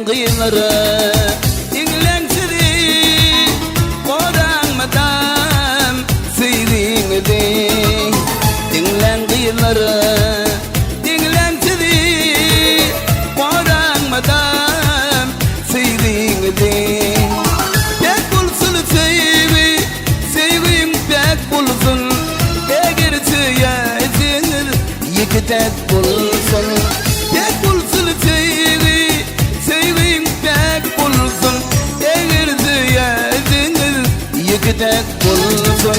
kıyıları dinlensidi koranmadan sevdiğini dinlen kıyıları dinlensidi koranmadan sevdiğini pek bulsun sevim pek bulsun eğerse yetinir yıkıtek bulsun pek bulsun sevim pek bulsun eğerse yetinir yıkıtek bulsun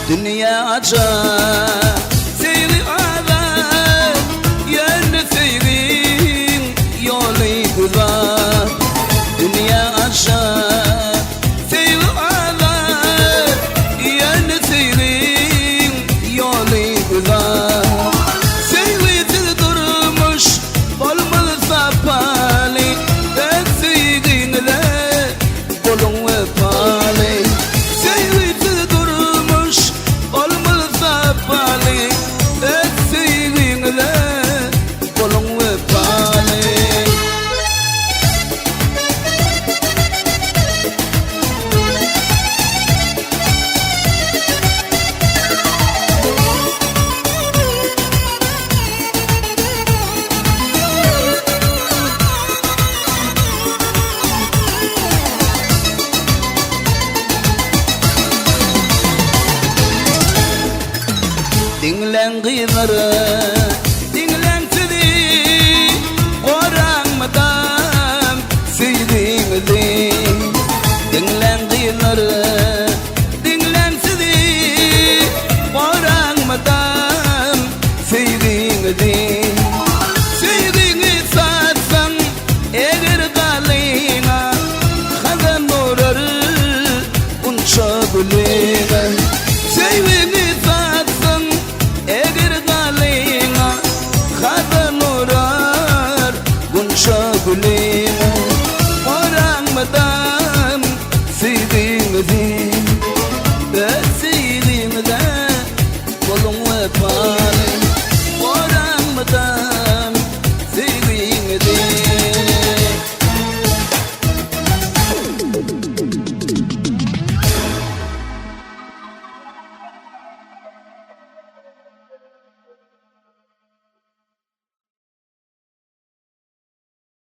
Dünya açar seyri ağlar yerine seyrin yolu güzel Dünya açar seyri ağlar yerine seyrin yolu güzel Seyridir durmuş olmalı sapali ben seyrinle kolun ve pali Dinlen kıyıları dinlensidi koranmadan sevdiğini dinlen kıyıları dinlensidi koranmadan sevdiğini sevdiğini satsan eğer kalina hazan uğrar unça gülüne sevdiğini satsan eğer kalina hazan uğrar unça gülüne koranmadan sevdiğini